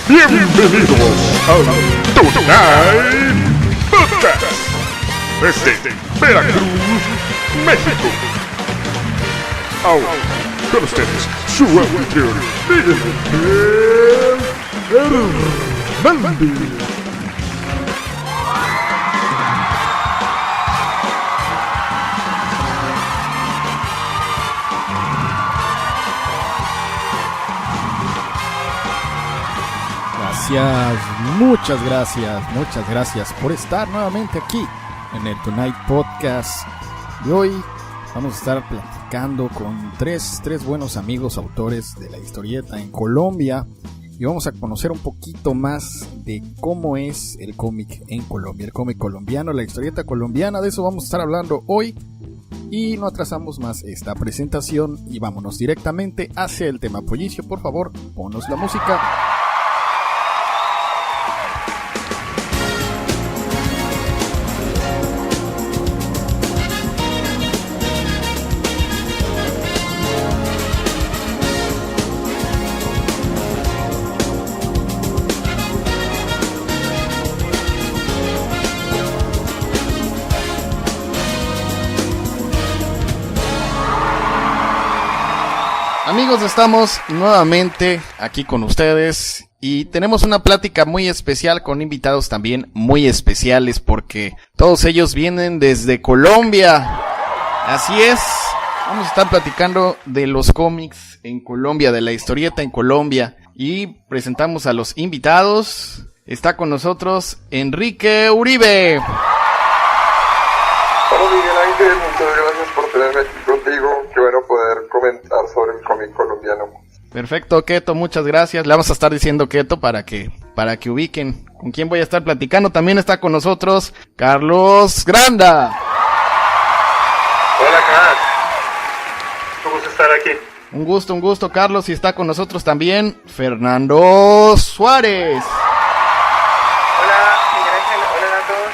Bienvenidos al Tonight Podcast desde Veracruz, México. Ahora, con ustedes, su anfitrión, Miguel Hernández. Muchas gracias por estar nuevamente aquí en el Tonight Podcast. De hoy vamos a estar platicando con tres buenos amigos autores de la historieta en Colombia y vamos a conocer un poquito más de cómo es el cómic en Colombia, el cómic colombiano, la historieta colombiana. De eso vamos a estar hablando hoy y no atrasamos más esta presentación y vámonos directamente hacia el tema. Pollicio, por favor, ponos la música. Amigos, estamos nuevamente aquí con ustedes y tenemos una plática muy especial con invitados también muy especiales porque todos ellos vienen desde Colombia. Así es, vamos a estar platicando de los cómics en Colombia, de la historieta en Colombia y presentamos a los invitados. Está con nosotros Enrique Uribe. Hola Miguel Ángel, muchas gracias por tenerme aquí contigo. Qué bueno poder comentar sobre el cómic colombiano. Perfecto, Keto, muchas gracias. Le vamos a estar diciendo Keto para que ubiquen con quién voy a estar platicando. También está con nosotros Carlos Granda. Hola, Carlos. Un gusto estar aquí. Un gusto, Carlos. Y está con nosotros también Fernando Suárez. Hola, Miguel Ángel. Hola a todos.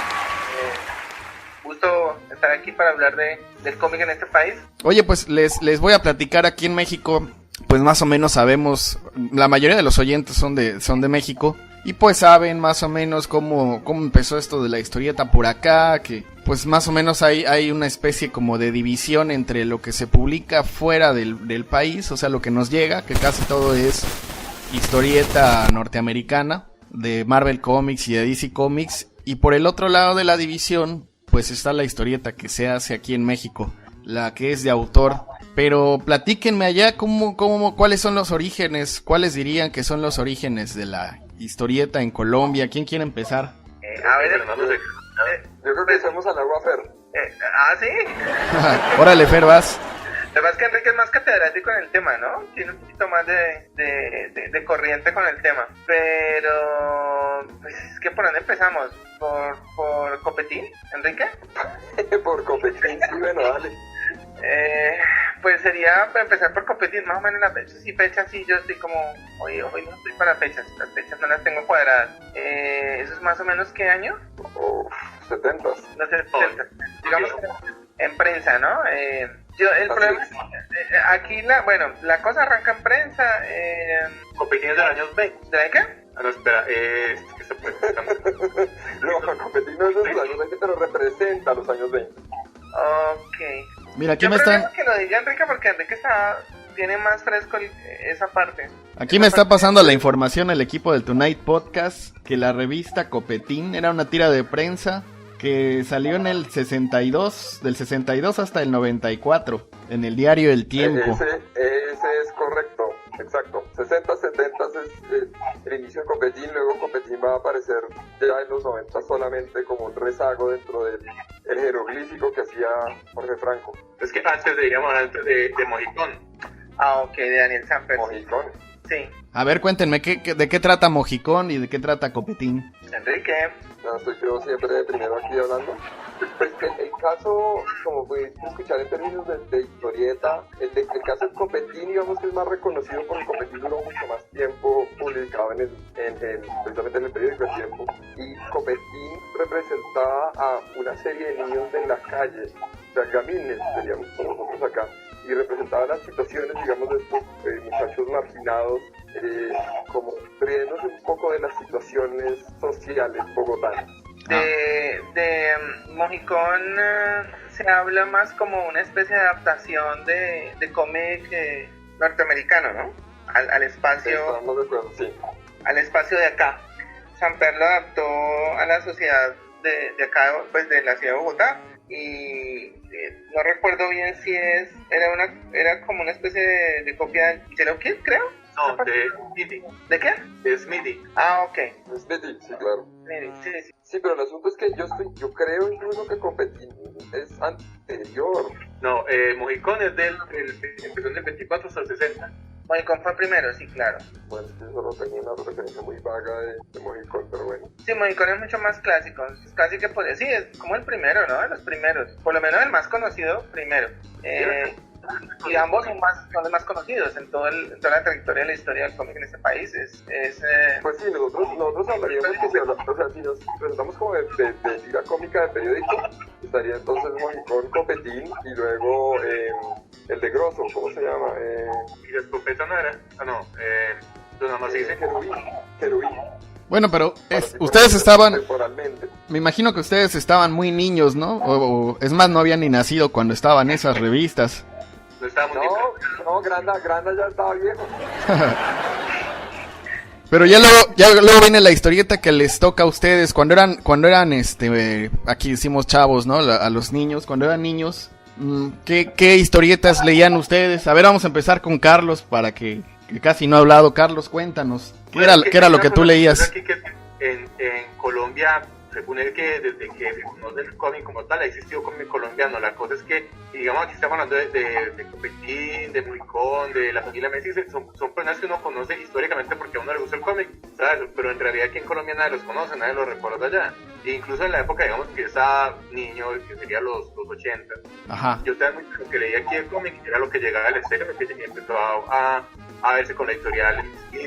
Gusto estar aquí para hablar del cómic en este país. Oye, pues les voy a platicar aquí en México. Pues más o menos sabemos, la mayoría de los oyentes son de México. Y pues saben más o menos cómo empezó esto de la historieta por acá. Que pues más o menos hay una especie como de división entre lo que se publica fuera del país. O sea, lo que nos llega, que casi todo es historieta norteamericana, de Marvel Comics y de DC Comics. Y por el otro lado de la división, pues está la historieta que se hace aquí en México, la que es de autor. Pero platíquenme allá cuáles son los orígenes, cuáles dirían que son los orígenes de la historieta en Colombia. ¿Quién quiere empezar? A ver, Yo creo que hacemos al agua Fer. ¿sí? Órale, Fer, vas. Lo que pasa es que Enrique es más catedrático en el tema, ¿no? Tiene un poquito más de corriente con el tema. Pero, pues, ¿por dónde empezamos? ¿Por Copetín, Enrique? Por Copetín, sí, bueno, dale. Pues sería empezar por Copetín, más o menos las fechas, sí, yo estoy como, hoy no estoy para fechas, las fechas no las tengo cuadradas. ¿Eso es más o menos qué año? 70. No sé, 70. Digamos en prensa, ¿no? El problema es aquí la cosa arranca en prensa. Copetín es de los años 20. ¿De qué? No, espera, que se puede. No, Copetín no es de los años 20, pero representa los años 20. Ok. Mira, aquí Yo me están... que lo diga Enrique porque Enrique tiene más fresco esa parte. Aquí me está pasando la información el equipo del Tonight Podcast, que la revista Copetín era una tira de prensa que salió en el 62, del 62 hasta el 94, en el diario El Tiempo. Ese es correcto, exacto. 60, 70 es el inicio de Copetín, luego Copetín va a aparecer ya en los 90 solamente como un rezago dentro del jeroglífico que hacía Jorge Franco. Es que antes de Mojicón. Ok, de Daniel Samper. Mojicón. Sí. A ver, cuéntenme, ¿de qué trata Mojicón y de qué trata Copetín? Enrique. No, estoy yo siempre de primero aquí hablando. Pues el caso, como pudiste escuchar en términos de historieta, el caso del Copetín, digamos que es más reconocido porque Copetín duró mucho más tiempo publicado precisamente en el periódico El Tiempo. Y Copetín representaba a una serie de niños de la calle, o sea, gamines, seríamos nosotros acá, y representaba las situaciones, digamos, de estos muchachos marginados, como riéndose un poco de las situaciones sociales bogotanas. De Mojicón se habla más como una especie de adaptación de cómic norteamericano, ¿no? Al espacio. Estamos de acuerdo, sí. Al espacio de acá. Samper lo adaptó a la sociedad de acá, pues de la ciudad de Bogotá, y no recuerdo bien si era como una especie de copia de Cherokee, creo. No, de Smithy. ¿De qué? De Smithy. Ah, ok. Smithy, sí, claro. Sí. Sí, pero el asunto es que yo creo incluso que Copetín es anterior. No, Mojicón es empezó en el 24 hasta el 60. Mojicón fue primero, sí, claro. Bueno, es que yo solo tengo una referencia muy vaga de Mojicón, pero bueno. Sí, Mojicón es mucho más clásico. Es casi que sí, es como el primero, ¿no? De los primeros. Por lo menos el más conocido primero. Y ambos son los más conocidos en toda la trayectoria de la historia del cómic en este país. Pues sí, nosotros hablaríamos que si nos presentamos como de tira cómica de periódico, estaría entonces Mojicón, Copetín y luego el de Grosso, ¿cómo se llama? Y la escopeta no era. Nada más dice. Querubín. Bueno, pero ustedes estaban... Temporalmente. Me imagino que ustedes estaban muy niños, ¿no? O es más, no habían ni nacido cuando estaban esas revistas. No estábamos ni No, Granda ya estaba viejo. Pero ya luego viene la historieta que les toca a ustedes cuando eran aquí decimos chavos, ¿no? A los niños, cuando eran niños, ¿qué historietas leían ustedes? A ver, vamos a empezar con Carlos para que casi no ha hablado. Carlos, cuéntanos. ¿Qué era lo que tú leías? Aquí que en Colombia se supone que desde que se conoce el cómic como tal ha existido cómic colombiano. La cosa es que, digamos, aquí estamos hablando de Copetín, de Mojicón, de la familia Messi, son personas que uno conoce históricamente porque a uno le gusta el cómic, ¿sabes? Pero en realidad aquí en Colombia nadie los conoce, nadie los recuerda allá. E incluso en la época, digamos, que yo estaba niño, que sería los 80, Ajá. yo también lo que leía aquí el cómic era lo que llegaba al exterior, que empezó a verse con la editorial,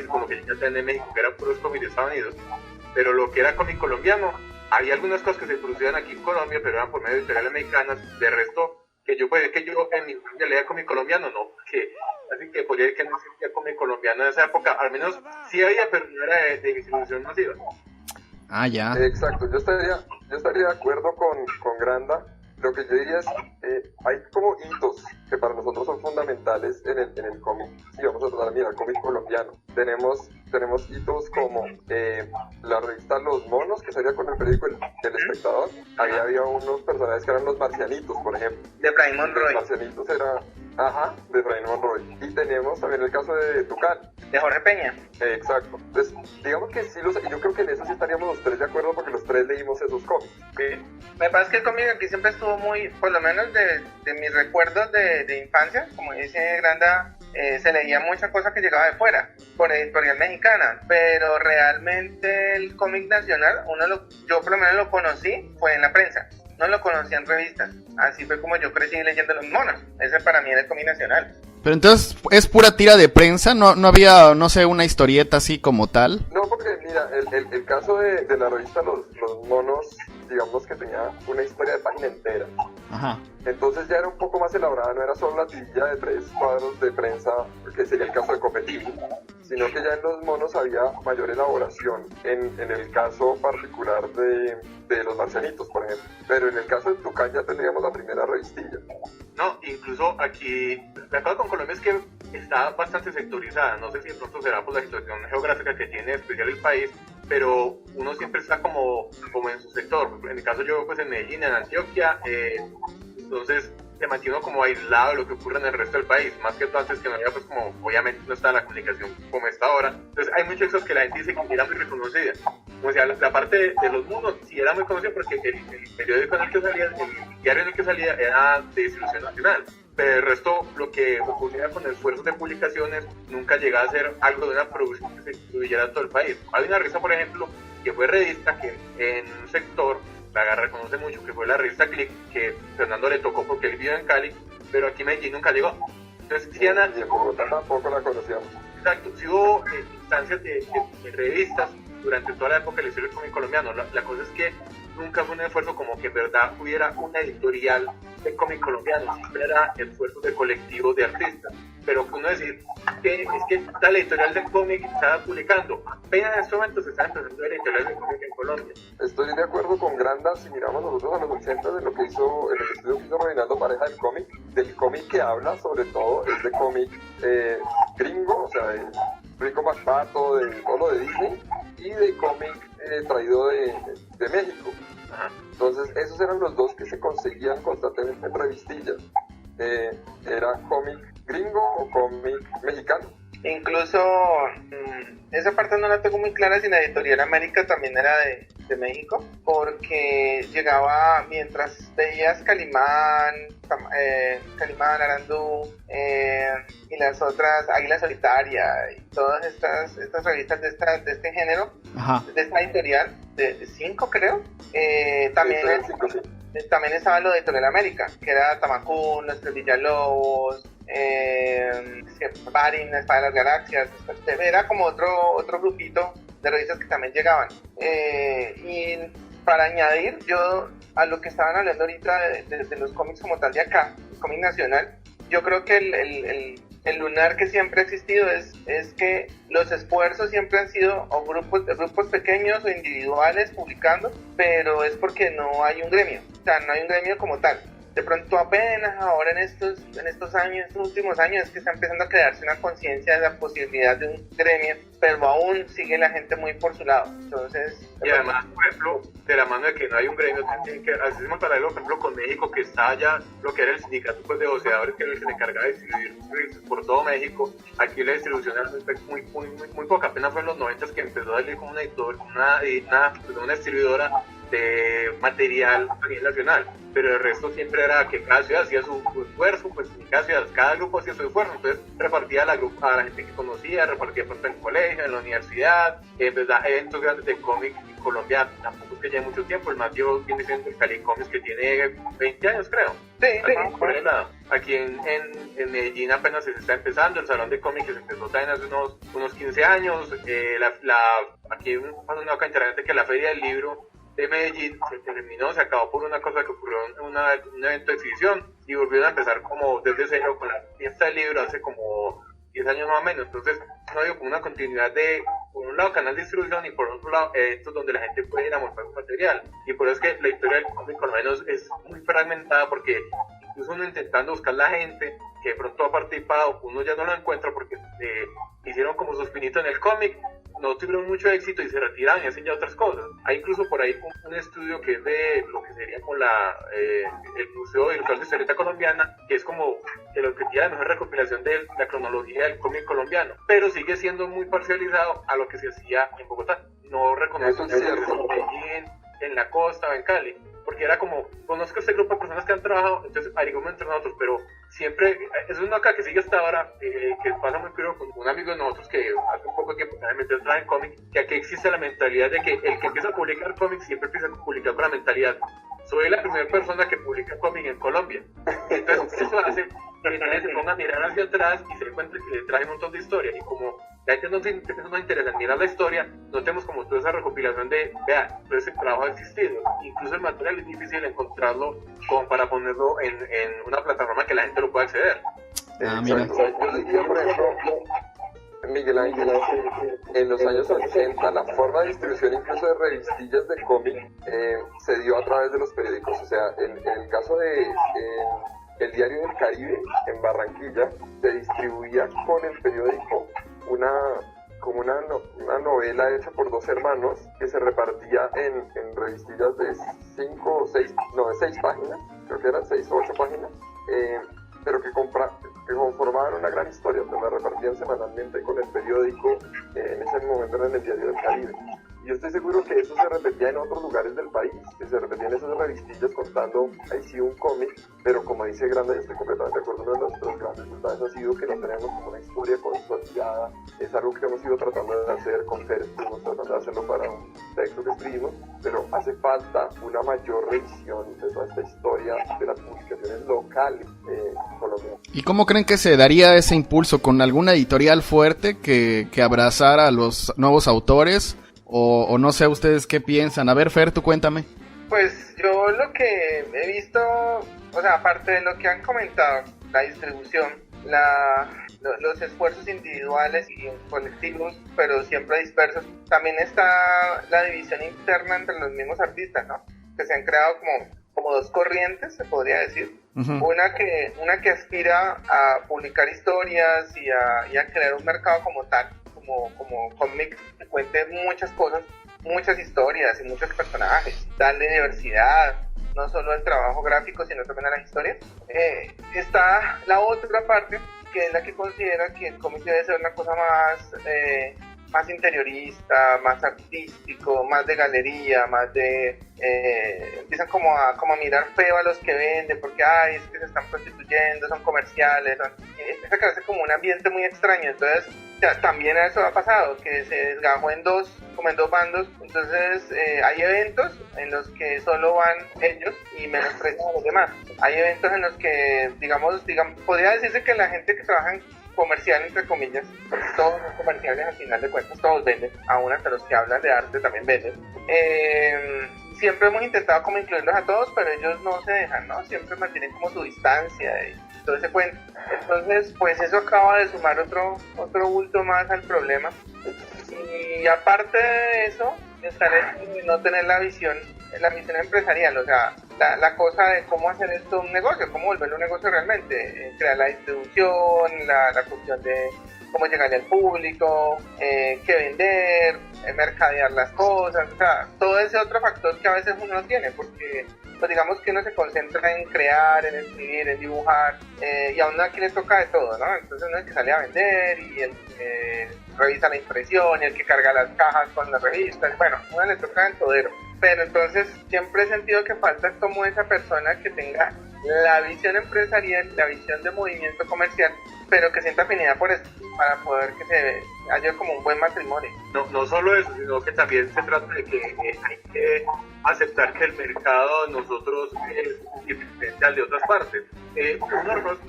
con lo que ya en México, que eran puros cómics de Estados Unidos. Pero lo que era cómic colombiano, había algunas cosas que se producían aquí en Colombia, pero eran por medio de editoriales mexicanas. De resto, que yo en mi familia leía cómic colombiano, no, así que podría decir que no existía cómic colombiano en esa época, al menos sí había, pero no era de distribución masiva. Ah, ya. Exacto, yo estaría de acuerdo con Granda. Lo que yo diría es, hay como hitos que para nosotros son fundamentales en el cómic. Si vamos a tratar de mirar el cómic colombiano, tenemos hitos como la revista Los Monos, que salía con el periódico El Espectador. Ahí había unos personajes que eran los marcianitos, por ejemplo. De Efraín Monroy. Los marcianitos de Efraín Monroy. Y tenemos también el caso de Tucán. De Jorge Peña. Exacto. Entonces, digamos que sí, yo creo que en eso sí estaríamos los tres de acuerdo porque los tres leímos esos cómics. Sí. Me parece que el cómic aquí siempre estuvo muy, por lo menos de mis recuerdos de infancia, como dice Granda, se leía mucha cosa que llegaba de fuera, por editorial mexicana, pero realmente el cómic nacional, yo por lo menos lo conocí, fue en la prensa. No lo conocía en revistas. Así fue como yo crecí leyendo Los Monos. Ese para mí era el cómic nacional. Pero entonces, ¿es pura tira de prensa? ¿No había, no sé, una historieta así como tal? No, porque mira, el caso de la revista Los Monos, digamos que tenía una historia de página entera. Ajá. Entonces ya era un poco más elaborada, no era solo la tirilla de 3 cuadros de prensa, que sería el caso de Copetín, sino que ya en Los Monos había mayor elaboración en el caso particular de los marcianitos, por ejemplo. Pero en el caso de Tucán ya tendríamos la primera revistilla. No, incluso aquí, la cosa con Colombia es que está bastante sectorizada. No sé si de pronto será por la situación geográfica que tiene especial el país, pero uno siempre está como en su sector. En el caso yo, pues en Medellín, en Antioquia, entonces se mantiene como aislado de lo que ocurre en el resto del país, más que todo antes que no había, pues como obviamente no está la comunicación como está ahora. Entonces hay muchas cosas que la gente dice que era muy reconocida. O sea, la parte de Los Monos sí era muy conocida porque el periódico en el que salía, el diario en el que salía era de distribución nacional. Pero el resto, lo que ocurría con esfuerzos de publicaciones, nunca llegaba a ser algo de una producción que se distribuyera en todo el país. Hay una revista, por ejemplo, que fue revista que en un sector la reconoce mucho, que fue la revista Click, que Fernando le tocó porque él vive en Cali, pero aquí en Medellín nunca llegó. Entonces, sí, Y en Bogotá tampoco la conocíamos. Exacto, sí hubo instancias de revistas durante toda la época del historia del cómic colombiano. La cosa es que nunca fue un esfuerzo como que en verdad hubiera una editorial de cómic colombiano, siempre era esfuerzos de colectivos de artistas. Pero uno decir que es que tal editorial de cómic está publicando, apenas en este momento se está empezando a editorial de cómic en Colombia. Estoy de acuerdo con Granda, si miramos nosotros a los 80 de lo que hizo, en el estudio que hizo Reinaldo Pareja del cómic que habla sobre todo es de cómic gringo, o sea, de Rico McPato, de todo lo de Disney, y de cómic traído de México. Ajá. Entonces esos eran los dos que se conseguían constantemente en revistillas. Era cómic gringo o cómic mexicano. Incluso esa parte no la tengo muy clara si la editorial América también era de México, porque llegaba mientras veías Calimán, Arandú y las otras, Águila Solitaria y todas estas revistas de este género, Ajá. de esta editorial, de 5 creo, también... Cinco, sí. También estaba lo de Editorial América, que era Tamacún, Los Tres Villalobos, Barin, La Espada de las Galaxias, era como otro grupito de revistas que también llegaban. Y para añadir, yo a lo que estaban hablando ahorita de los cómics como tal de acá, el cómic nacional, yo creo que el lunar que siempre ha existido es que los esfuerzos siempre han sido o grupos pequeños o individuales publicando, pero es porque no hay un gremio, o sea, no hay un gremio como tal. De pronto apenas ahora en estos años, estos últimos años, es que está empezando a crearse una conciencia de la posibilidad de un gremio, pero aún sigue la gente muy por su lado. Entonces, y además, por ejemplo, de la mano de que no hay un gremio, hacemos paralelo, por ejemplo, con México, que está ya lo que era el sindicato pues, de voceadores, que era el que se encargaba de distribuir revistas por todo México. Aquí la distribución era muy poca, apenas fue en los 90 que empezó a salir como una distribuidora de material a nivel nacional, pero el resto siempre era que cada ciudad hacía su esfuerzo, pues en cada grupo hacía su esfuerzo, entonces repartía a la gente que conocía, repartía pronto en el colegio, en la universidad, eventos grandes de cómic en Colombia, tampoco es que lleve mucho tiempo, el más viejo viene siendo el Cali Comics, que tiene 20 años creo. Sí. Por el lado. Aquí en Medellín apenas se está empezando, el salón de cómics se empezó también hace unos 15 años, aquí pasa una cosa interesante que la Feria del Libro de Medellín se acabó por una cosa que ocurrió en un evento de exhibición y volvieron a empezar como desde cero con la fiesta del libro hace como 10 años más o menos. Entonces no ha habido como una continuidad de, por un lado, canal de distribución y por otro lado, eventos donde la gente puede ir a mostrar su material. Y por eso es que la historia del cómic, por lo menos, es muy fragmentada porque incluso uno intentando buscar la gente que de pronto ha participado, uno ya no lo encuentra porque hicieron como su espinito en el cómic, no tuvieron mucho éxito y se retiraron y hacen ya otras cosas. Hay incluso por ahí un estudio que es de lo que sería como el Museo Virtual de Historieta Colombiana, que es como el objetivo de mejor recopilación de la cronología del cómic colombiano, pero sigue siendo muy parcializado a lo que se hacía en Bogotá. No reconozco en Medellín, en la costa o en Cali, porque era como, conozco este grupo de personas que han trabajado, entonces haríamos entre nosotros, pero siempre, es una acá que sigue hasta ahora, que pasa muy curioso con un amigo de nosotros que hace un poco de tiempo también metió en cómic, que aquí existe la mentalidad de que el que empieza a publicar cómics siempre empieza a publicar con la mentalidad, soy la primera persona que publica cómic en Colombia. Entonces eso hace que nadie se ponga a mirar hacia atrás y se dé cuenta que le trae un montón de historias, y como la gente no nos interesa en mirar la historia, no tenemos como toda esa recopilación de, vea, todo ese trabajo ha existido. Incluso el material es difícil encontrarlo como para ponerlo en una plataforma que la gente lo pueda acceder. Mira. Yo diría, por ejemplo, Miguel Ángel, en los años 80 la forma de distribución incluso de revistillas de cómic se dio a través de los periódicos. O sea, en el caso de El Diario del Caribe, en Barranquilla, se distribuía con el periódico una novela hecha por dos hermanos que se repartía en revistillas de 6 páginas, creo que eran 6 o 8 páginas, pero que conformaban una gran historia, que la repartían semanalmente con el periódico, en ese momento era en El Diario del Caribe. Yo estoy seguro que eso se repetía en otros lugares del país, que se repetían esas revistillas contando ahí sí un cómic, pero como dice Grande, y estoy completamente de acuerdo, uno de nuestros grandes mensajes ha sido que no tenemos como una historia consolidada, es algo que hemos ido tratando de hacer con Fer, estuvimos tratando de hacerlo para un texto que escribimos, pero hace falta una mayor revisión de toda esta historia de las publicaciones locales colombianas. ¿Y cómo creen que se daría ese impulso? ¿Con alguna editorial fuerte que abrazara a los nuevos autores? O no sé ustedes qué piensan. A ver, Fer, tú cuéntame. Pues yo lo que he visto, o sea, aparte de lo que han comentado, la distribución, los esfuerzos individuales y colectivos, pero siempre dispersos, también está la división interna entre los mismos artistas, ¿no? Que se han creado como dos corrientes, se podría decir. Uh-huh. Una que aspira a publicar historias y a crear un mercado como tal, como cómic que cuente muchas cosas, muchas historias y muchos personajes, darle diversidad, no solo al trabajo gráfico, sino también a las historias. Está la otra parte, que es la que considera que el cómic debe ser una cosa más interiorista, más artístico, más de galería, más de... empiezan como a mirar feo a los que venden, porque es que se están prostituyendo, son comerciales, empieza a crearse como un ambiente muy extraño. Entonces también eso ha pasado, que se desgajó como en dos bandos. Entonces hay eventos en los que solo van ellos y menosprecian a los demás. Hay eventos en los que, digamos, podría decirse que la gente que trabaja en comercial, entre comillas, porque todos son comerciales al final de cuentas, todos venden, aún hasta los que hablan de arte también venden. Siempre hemos intentado como incluirlos a todos, pero ellos no se dejan, ¿no? Siempre mantienen como su distancia y todo ese cuento. Entonces, pues eso acaba de sumar otro bulto más al problema. Y aparte de eso, está el hecho de no tener la visión empresarial, o sea, la cosa de cómo hacer esto un negocio, cómo volverlo un negocio realmente, crear la distribución, la cuestión de cómo llegarle al público, qué vender, mercadear las cosas, o sea, todo ese otro factor que a veces uno no tiene, porque pues digamos que uno se concentra en crear, en escribir, en dibujar, y a uno aquí le toca de todo, ¿no? Entonces uno es el que sale a vender y el que revisa la impresión y el que carga las cajas con las revistas, bueno, a uno le toca el todero. Pero entonces siempre he sentido que falta como esa persona que tenga la visión empresarial, la visión de movimiento comercial, pero que sienta afinidad por eso, para poder que se haya como un buen matrimonio. No solo eso, sino que también se trata de que hay que aceptar que el mercado de nosotros es diferente al de otras partes. Uno reconoce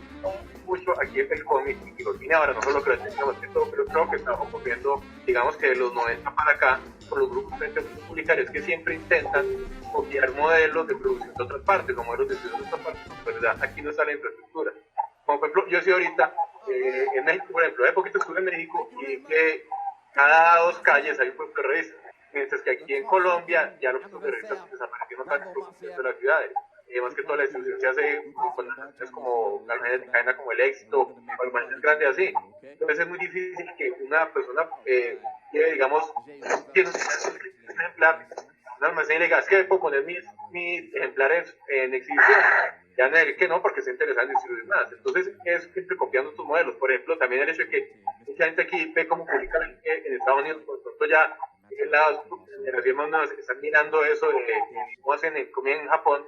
mucho aquí en el cómic y los cine ahora, no solo que lo tengamos que todo, pero creo que estamos ocurriendo, digamos que de los 90 para acá, por los grupos publicitarios que siempre intentan copiar modelos de producción de otras partes, o modelos de estudio de otras partes, pero ya aquí no está la infraestructura. Como por ejemplo, yo estoy ahorita en México, por ejemplo, de poquito estuve en México y que cada 2 calles hay un puesto de revistas, mientras que aquí en Colombia ya los puestos de revistas desaparecieron casi por completo de las ciudades. Más que toda la distribución se hace con almacenes como almacenes de cadena como El Éxito o almacenes grandes así. Entonces es muy difícil que una persona que digamos tiene un ejemplar, un almacén y le diga, es que puedo poner mis ejemplares en exhibición. Ya no es que no, porque se interesa en distribuir más. Entonces es entre copiando estos modelos. Por ejemplo, también el hecho de que mucha gente aquí ve cómo publican en Estados Unidos, por ejemplo, ya las firmas nuevas están mirando eso de cómo hacen en Japón,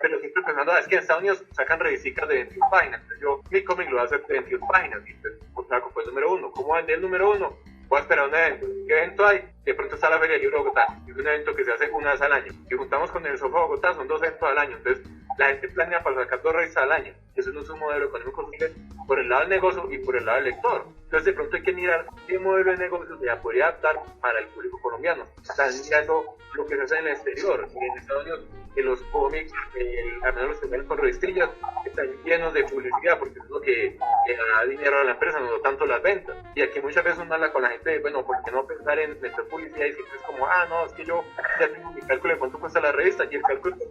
pero siempre pensando, es que en Estados Unidos sacan revistas de 21 páginas. Entonces mi cómic lo va a hacer de 21 páginas. Y entonces, saco pues número 1. ¿Cómo vender el número 1? Voy a esperar un evento. ¿Qué evento hay? De pronto está la Feria del Libro de Bogotá. Es un evento que se hace una vez al año. Y juntamos con el Sofá de Bogotá, son 2 eventos al año. Entonces la gente planea para sacar 2 revistas al año. Eso no es un modelo económico por el lado del negocio y por el lado del lector. Entonces de pronto hay que mirar qué modelo de negocio se podría adaptar para el público colombiano. Están mirando lo que se hace en el exterior. Y en Estados Unidos, en los cómics, al menos los que ven con revistillas, están llenos de publicidad, porque es lo que da dinero a la empresa, no tanto las ventas. Y aquí muchas veces uno habla con la gente, bueno, ¿por qué no pensar en meter publicidad? Y siempre es como, no, es que yo ya tengo mi cálculo de cuánto cuesta la revista, y el cálculo de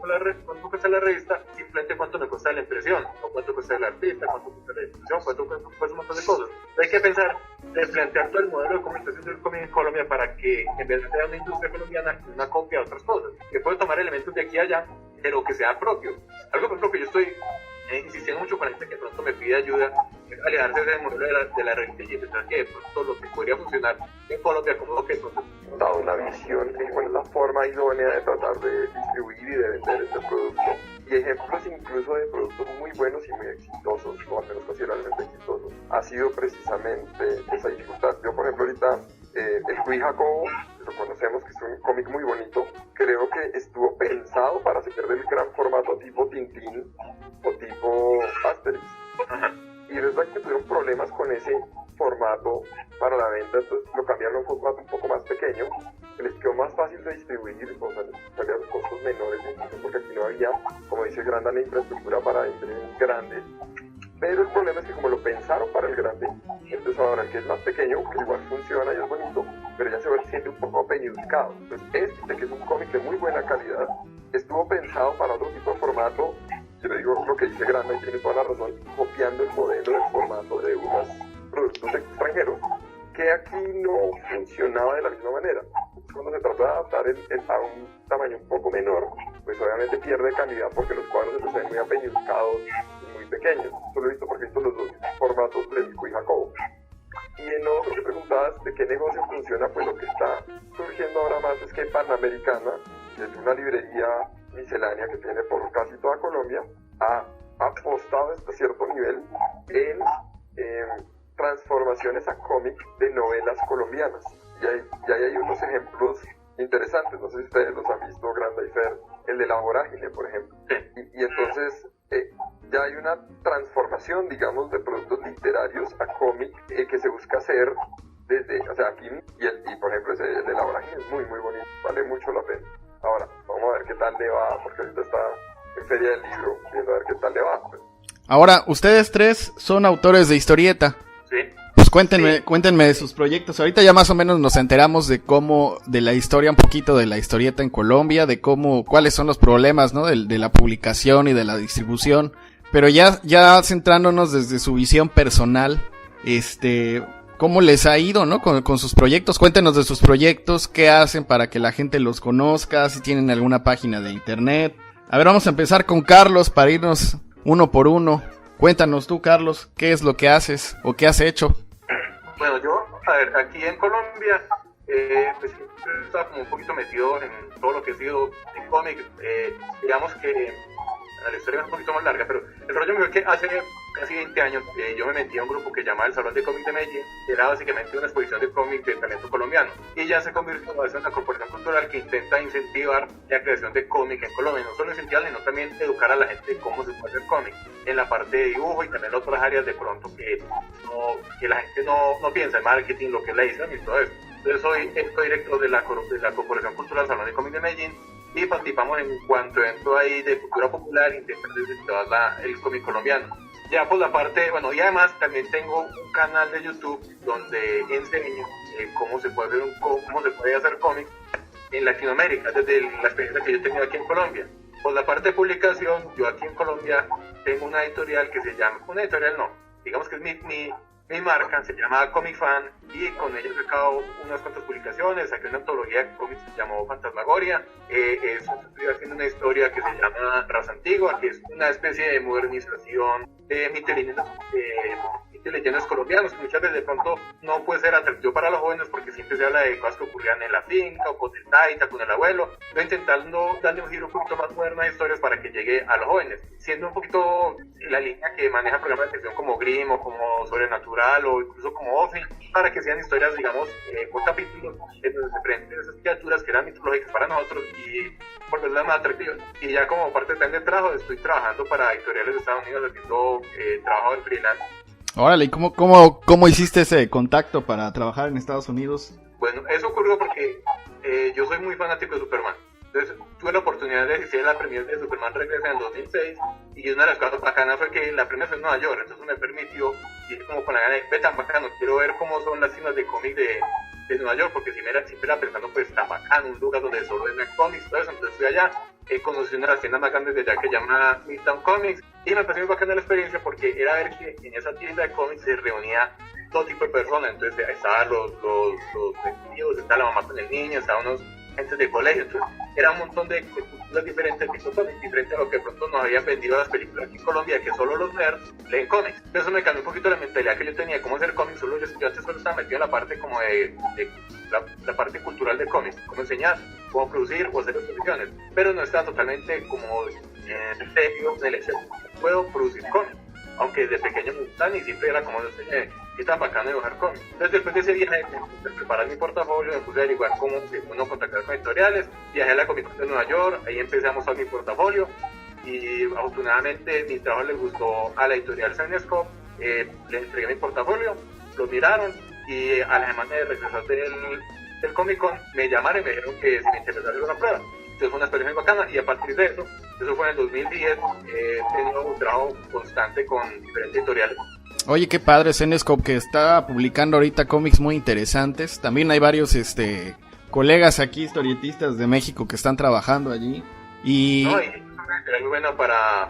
cuánto cuesta la revista, simplemente cuánto me cuesta la impresión, o cuánto cuesta el artista, cuánto cuesta la distribución, cuánto cuesta un montón de cosas. Entonces hay que pensar, replantear todo el modelo de comunicación del cómic en Colombia para que en vez de ser una industria colombiana, es una copia de otras cosas, que puede tomar elementos de aquí a allá, pero que sea propio. Algo por ejemplo que yo estoy insistiendo mucho con la gente que pronto me pide ayuda, es alejarse del modelo de la revista y pensar que de pronto lo que podría funcionar en Colombia como lo que entonces dado una visión de cuál es la forma idónea de tratar de distribuir y de vender este producto, y ejemplos incluso de productos muy buenos y muy exitosos, o al menos considerablemente exitosos, ha sido precisamente esa dificultad. Yo por ejemplo ahorita el Cui Jacobo, lo conocemos, que es un cómic muy bonito, creo que estuvo pensado para ser del gran formato tipo Tintín o tipo Asterix. Y resulta que tuvieron problemas con ese formato para la venta, entonces lo cambiaron a un formato un poco más pequeño, que les quedó más fácil de distribuir, o sea, les salían los costos menores de había, como dice Granda, la infraestructura para imprimir grandes. Pero el problema es que como lo pensaron para el grande, entonces ahora el que es más pequeño, que igual funciona y es bonito, pero ya se siente un poco peñuscado. Entonces este, que es un cómic de muy buena calidad, estuvo pensado para otro tipo de formato. Yo le digo lo que dice Granda y tiene toda la razón, copiando el modelo del formato de unos productos extranjeros, que aquí no funcionaba de la misma manera. Cuando se trata de adaptar a un tamaño un poco menor, pues obviamente pierde calidad porque los cuadros se ven muy apeñuscados y muy pequeños. Eso lo he visto porque he visto los dos formatos de Vico y Jacobo. Y en lo otro que preguntabas de qué negocio funciona, pues lo que está surgiendo ahora más es que Panamericana, que es una librería miscelánea que tiene por casi toda Colombia, ha apostado hasta cierto nivel en transformaciones a cómic de novelas colombianas. Y ahí hay unos ejemplos interesantes, no sé si ustedes los han visto, Granda y Fer, el de La Vorágine, por ejemplo. Y entonces ya hay una transformación, digamos, de productos literarios a cómic que se busca hacer desde, o sea, aquí, y por ejemplo, el de La Vorágine es muy, muy bonito, vale mucho la pena. Ahora, vamos a ver qué tal le va, porque ahorita está en Feria del Libro, viendo a ver qué tal le va. Pues. Ahora, ustedes tres son autores de historieta. Sí. Pues cuéntenme de sus proyectos. Ahorita ya más o menos nos enteramos de la historia, un poquito de la historieta en Colombia, de cuáles son los problemas, ¿no? De la publicación y de la distribución. Pero ya centrándonos desde su visión personal, ¿cómo les ha ido, no? Con sus proyectos. Cuéntenos de sus proyectos, qué hacen para que la gente los conozca, si tienen alguna página de internet. A ver, vamos a empezar con Carlos para irnos uno por uno. Cuéntanos tú, Carlos, ¿qué es lo que haces o qué has hecho? Bueno, yo, a ver, aquí en Colombia, pues siempre estaba como un poquito metido en todo lo que ha sido en cómics. Digamos que la historia es un poquito más larga, pero el rollo me fue que hace casi 20 años yo me metí a un grupo que se llamaba el Salón de Cómics de Medellín, que era básicamente una exposición de cómics de talento colombiano, y ya se convirtió en una corporación cultural que intenta incentivar la creación de cómics en Colombia, no solo incentivar, sino también educar a la gente de cómo se puede hacer cómics, en la parte de dibujo y también otras áreas de pronto que la gente no piensa en marketing, lo que es la edición y todo eso. Entonces soy el co-director de la Corporación Cultural Salón de Cómics de Medellín, y participamos en cuanto evento ahí de cultura popular, intentando incentivar el cómic colombiano. Ya por la parte, bueno, y además también tengo un canal de YouTube donde enseño cómo se puede hacer cómic en Latinoamérica, desde la experiencia que yo he tenido aquí en Colombia. Por la parte de publicación, yo aquí en Colombia tengo una editorial que se llama, una editorial no, digamos que es mi marca, se llama Comic Fan, y con ella he sacado unas cuantas publicaciones, saqué una antología de cómics que se llamó Fantasmagoria, estoy haciendo una historia que se llama Raza Antigua, que es una especie de modernización de mitos y leyendas colombianos, que muchas veces de pronto no puede ser atractivo para los jóvenes porque siempre se habla de cosas que ocurrían en la finca o con el taita, con el abuelo, pero intentando darle un giro un poquito más moderno a historias para que llegue a los jóvenes, siendo un poquito la línea que maneja programas de televisión como Grimm o como Sobrenatural o incluso como Office, para que sean historias, digamos, por capítulos, en donde se presenten esas criaturas que eran mitológicas para nosotros y volverlas más atractivas. Y ya como parte también del trabajo, estoy trabajando para editoriales de Estados Unidos haciendo trabajo en freelance. Órale, ¿y cómo hiciste ese contacto para trabajar en Estados Unidos? Bueno, eso ocurrió porque yo soy muy fanático de Superman. Entonces tuve la oportunidad de asistir a la premiere de Superman Regresa en el 2006, y una de las cosas bacanas fue que la premiere fue en Nueva York, entonces me permitió ir como con la gana de, ve tan bacano, quiero ver cómo son las tiendas de cómic de Nueva York, porque siempre era pensando pues tan bacano, un lugar donde solo venden cómics, todo eso. Entonces fui allá, conocí una de las tiendas más grandes de allá que se llama Midtown Comics, y me pareció muy bacana la experiencia porque era ver que en esa tienda de cómics se reunía todo tipo de personas. Entonces estaban los tíos, estaba la mamá con el niño, estaban unos gente de colegio, entonces era un montón de culturas diferentes, diferentes a lo que de pronto nos habían vendido las películas aquí en Colombia, que solo los nerds leen cómics. Entonces eso me cambió un poquito la mentalidad que yo tenía de cómo hacer cómics. Yo antes solo estaba metido en la parte como de la parte cultural de cómics, cómo enseñar, cómo producir o hacer exposiciones, pero no estaba totalmente como serio en el hecho de puedo producir cómics, aunque desde pequeño me gustan y siempre era como que tan bacano dibujar cómics. Entonces después de ese viaje me puse a preparar mi portafolio, me puse a averiguar cómo uno contactar con editoriales, viajé a la Comic Con de Nueva York, ahí empecé a mostrar mi portafolio y afortunadamente mi trabajo les gustó a la editorial Cinescope, les entregué mi portafolio, lo miraron y a la semana de regresar del Comic Con me llamaron y me dijeron que si me interesaba hacer una prueba. Entonces fue una experiencia muy bacana y a partir de eso fue en el 2010, he tenido un trabajo constante con diferentes editoriales. Oye, qué padre Zenescope, que está publicando ahorita cómics muy interesantes. También hay varios colegas aquí, historietistas de México, que están trabajando allí. Y No, y es muy bueno para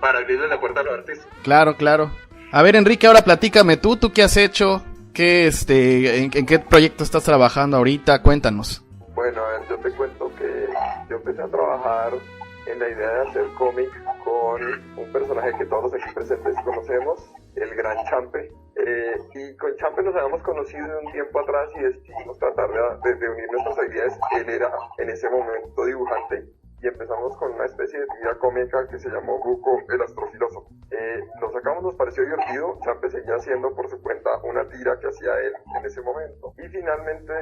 abrirle la puerta a los artistas. claro, claro. A ver, Enrique, ahora platícame tú qué has hecho, en qué proyecto estás trabajando ahorita, cuéntanos. Bueno, a ver, yo te cuento que yo empecé a trabajar en la idea de hacer cómic con un personaje que todos los aquí presentes conocemos, el Gran Champe. Y con Champe nos habíamos conocido de un tiempo atrás y decidimos tratar de unir nuestras habilidades. Él era en ese momento dibujante y empezamos con una especie de tira cómica que se llamó Buco, el astrofilósofo. Lo sacamos, nos pareció divertido. Champe seguía haciendo por su cuenta una tira que hacía él en ese momento. Y finalmente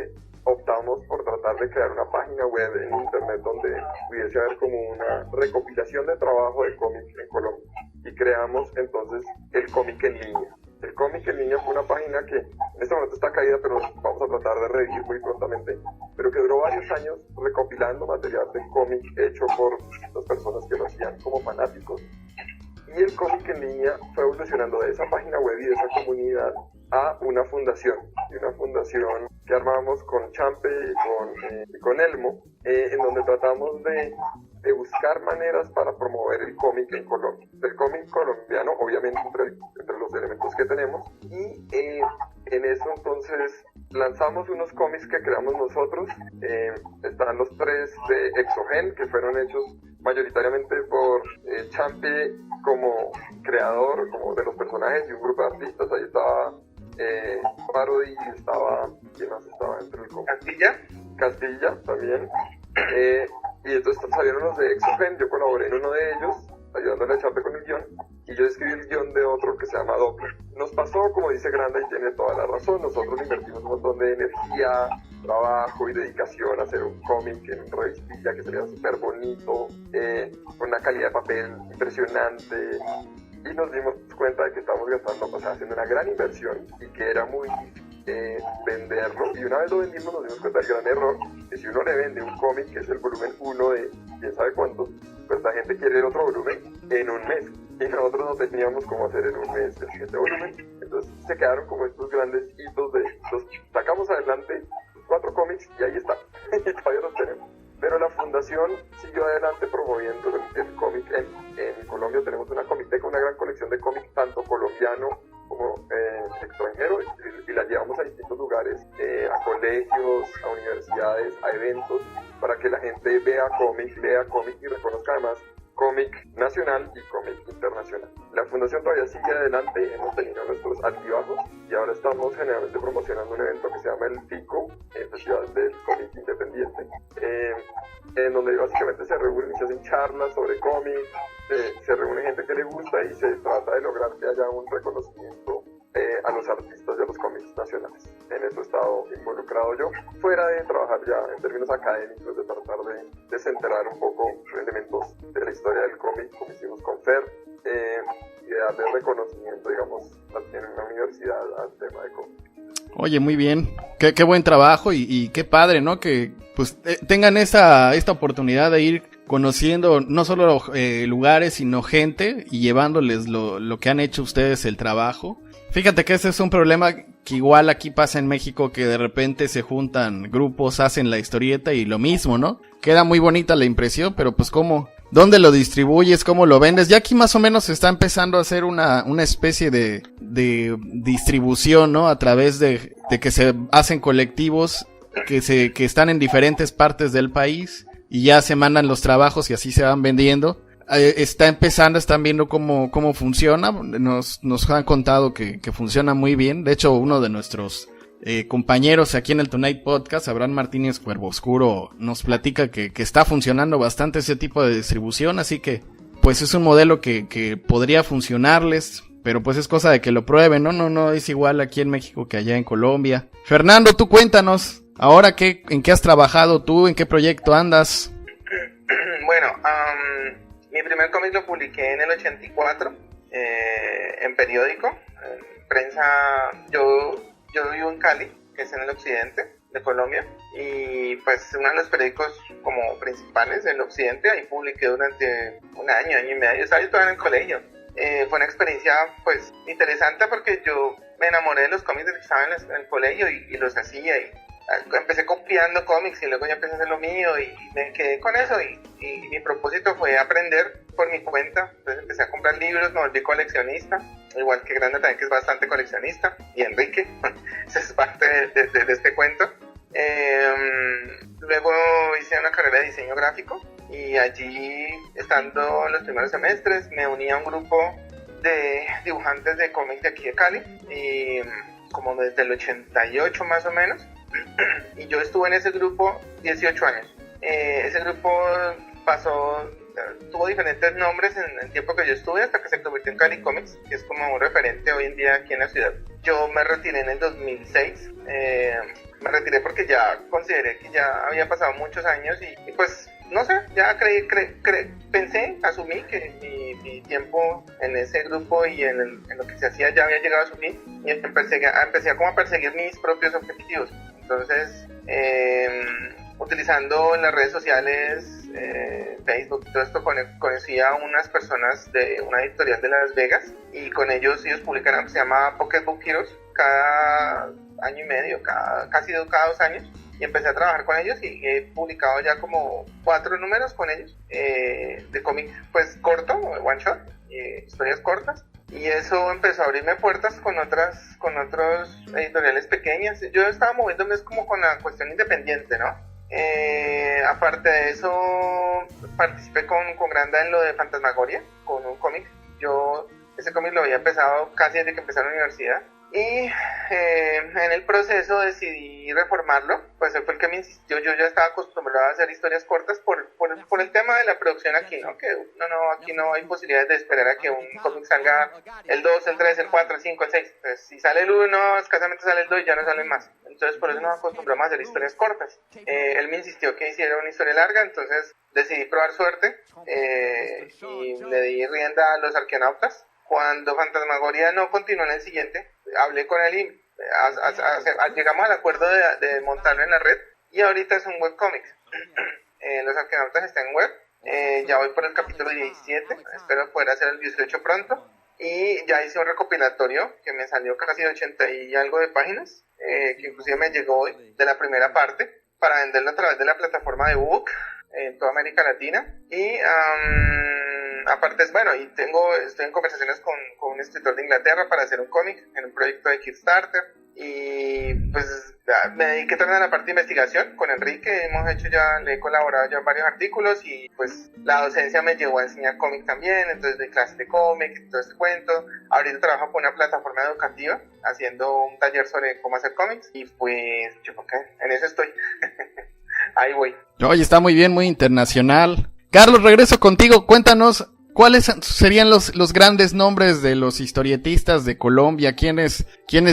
optamos por tratar de crear una página web en internet donde pudiese haber como una recopilación de trabajo de cómic en Colombia. Y creamos entonces el cómic en línea. El cómic en línea fue una página que en este momento está caída, pero vamos a tratar de revivir muy prontamente, pero que duró varios años recopilando material de cómic hecho por las personas que lo hacían como fanáticos. Y el cómic en línea fue evolucionando de esa página web y de esa comunidad a una fundación, y una fundación que armamos con Champe y con Elmo, en donde tratamos de buscar maneras para promover el cómic en Colombia. El cómic colombiano, obviamente, entre los elementos que tenemos, y en eso entonces lanzamos unos cómics que creamos nosotros. Están los 3 de Exogen, que fueron hechos mayoritariamente por Champe como creador, como de los personajes, y un grupo de artistas. Ahí estaba Parody, ¿quién más estaba dentro del cómic? Castilla también. Y entonces salieron los de Exogen, yo colaboré en uno de ellos, ayudándole a Champe con el guión, y yo escribí el guión de otro que se llama Doppler. Nos pasó, como dice Granda, y tiene toda la razón, nosotros invertimos un montón de energía, trabajo y dedicación a hacer un cómic en una revistilla que sería súper bonito, con una calidad de papel impresionante, y nos dimos cuenta de que estábamos gastando, haciendo una gran inversión, y que era muy difícil venderlo. Y una vez lo vendimos nos dimos cuenta del gran error, que si uno le vende un cómic que es el volumen 1 de quién sabe cuántos, pues la gente quiere el otro volumen en un mes, y nosotros no teníamos cómo hacer en un mes el siguiente volumen. Entonces se quedaron como estos grandes hitos de los sacamos adelante 4 cómics y ahí está, y todavía los tenemos. Pero la fundación siguió adelante promoviendo el cómic en Colombia. Tenemos una comiteca, una gran colección de cómics, tanto colombiano como extranjero, y la llevamos a distintos lugares, a colegios, a universidades, a eventos, para que la gente vea cómic, lea cómic y reconozca además cómic nacional y cómic internacional. La fundación todavía sigue adelante, hemos tenido nuestros altibajos y ahora estamos generalmente promocionando un evento que se llama el FICO, el Festival del Cómic Independiente, en donde básicamente se reúnen y se hacen charlas sobre cómic, se reúne gente que le gusta y se trata de lograr que haya un reconocimiento a los artistas de los cómics nacionales. En eso he estado involucrado yo, fuera de trabajar ya en términos académicos, de tratar de desenterrar un poco elementos de la historia del cómic, como hicimos con Fer, y de darle reconocimiento, digamos, en una universidad al tema de cómic. Oye, muy bien, qué buen trabajo y qué padre, ¿no? Que pues tengan esta oportunidad de ir conociendo no solo lugares, sino gente y llevándoles lo que han hecho ustedes, el trabajo. Fíjate que ese es un problema que igual aquí pasa en México, que de repente se juntan grupos, hacen la historieta y lo mismo, ¿no? Queda muy bonita la impresión, pero pues ¿dónde lo distribuyes? ¿Cómo lo vendes? Ya aquí más o menos se está empezando a hacer una especie de distribución, ¿no? A través de que se hacen colectivos que están en diferentes partes del país y ya se mandan los trabajos y así se van vendiendo. Están viendo cómo funciona. Nos han contado que funciona muy bien. De hecho, uno de nuestros compañeros aquí en el Tonight Podcast, Abraham Martínez Cuervoscuro, nos platica que está funcionando bastante ese tipo de distribución, así que pues es un modelo que podría funcionarles, pero pues es cosa de que lo prueben, ¿no? No es igual aquí en México que allá en Colombia. Fernando, tú cuéntanos, ahora ¿en qué has trabajado tú? ¿En qué proyecto andas? Bueno, mi primer cómic lo publiqué en el 84, en periódico, en prensa. Yo vivo en Cali, que es en el occidente, de Colombia, y pues uno de los periódicos como principales del occidente. Ahí publiqué durante un año y medio, estaba yo todavía en el colegio. Fue una experiencia pues interesante porque yo me enamoré de los cómics desde que estaba en el colegio y los hacía, y empecé copiando cómics y luego ya empecé a hacer lo mío y me quedé con eso, y mi propósito fue aprender por mi cuenta. Entonces empecé a comprar libros, me volví coleccionista, igual que Grande también, que es bastante coleccionista, y Enrique, esa es parte de este cuento. Luego hice una carrera de diseño gráfico, y allí, estando en los primeros semestres, me uní a un grupo de dibujantes de cómics de aquí de Cali, y como desde el 88 más o menos, y yo estuve en ese grupo 18 años. Ese grupo tuvo diferentes nombres en el tiempo que yo estuve, hasta que se convirtió en Cali Comics, que es como un referente hoy en día aquí en la ciudad. Yo me retiré en el 2006, me retiré porque ya consideré que ya había pasado muchos años y pues no sé, ya asumí que mi tiempo en ese grupo y en lo que se hacía ya había llegado a su fin, y empecé como a perseguir mis propios objetivos. Entonces, utilizando en las redes sociales, Facebook y todo esto, conocí a unas personas de una editorial de Las Vegas, y con ellos publican algo que se llama Pocketbook Heroes cada año y medio, casi cada 2 años, y empecé a trabajar con ellos y he publicado ya como 4 números con ellos, de cómic pues corto, one shot, historias cortas, y eso empezó a abrirme puertas con otros editoriales pequeñas. Yo estaba moviéndome como con la cuestión independiente, ¿no? Aparte de eso, participé con Granda en lo de Fantasmagoria, con un cómic. Ese cómic lo había empezado casi desde que empecé la universidad, y en el proceso decidí reformarlo. Pues él fue el que me insistió. Yo ya estaba acostumbrado a hacer historias cortas por el tema de la producción aquí, ¿no? Que aquí no hay posibilidades de esperar a que un cómic salga el 2, el 3, el 4, el 5, el 6. Pues si sale el 1, escasamente sale el 2 y ya no salen más. Entonces por eso nos acostumbramos a hacer historias cortas. Él me insistió que hiciera una historia larga, entonces decidí probar suerte, y le di rienda a los Arqueonautas. Cuando Fantasmagoria no continuó en el siguiente, hablé con él y llegamos al acuerdo de montarlo en la red, y ahorita es un webcomic. Los Arqueonautas están en web, ya voy por el capítulo 17, espero poder hacer el 18 pronto, y ya hice un recopilatorio que me salió casi 80 y algo de páginas, que inclusive me llegó hoy, de la primera parte, para venderlo a través de la plataforma de Book en toda América Latina. Y aparte, y estoy en conversaciones con un escritor de Inglaterra para hacer un cómic en un proyecto de Kickstarter, y pues me dediqué también a la parte de investigación con Enrique. Le he colaborado ya en varios artículos, y pues la docencia me llevó a enseñar cómic también, entonces doy clases de cómic y todo este cuento. Ahorita trabajo con una plataforma educativa haciendo un taller sobre cómo hacer cómics, y pues yo creo que en eso estoy. Ahí voy. Oye, está muy bien, muy internacional. Carlos, regreso contigo. Cuéntanos, ¿cuáles serían los grandes nombres de los historietistas de Colombia? ¿Quiénes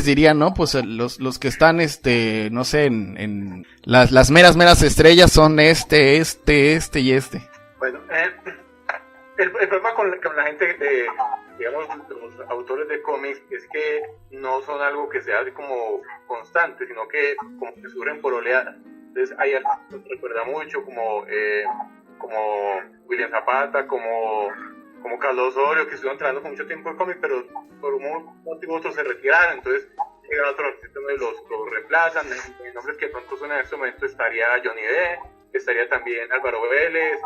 dirían, no? Pues los que están, no sé, en las meras estrellas son este y este. Bueno, el problema con la gente, digamos, los autores de cómics, es que no son algo que sea así como constante, sino que como que surgen por oleadas. Entonces hay algo que recuerda mucho, como William Zapata, como Carlos Osorio, que estuvieron trabajando con mucho tiempo en cómic, pero por un motivo u otro se retiraron. Entonces llega otro artista y los reemplazan. En nombres que pronto suenan en este momento estaría Johnny D, estaría también Álvaro Vélez.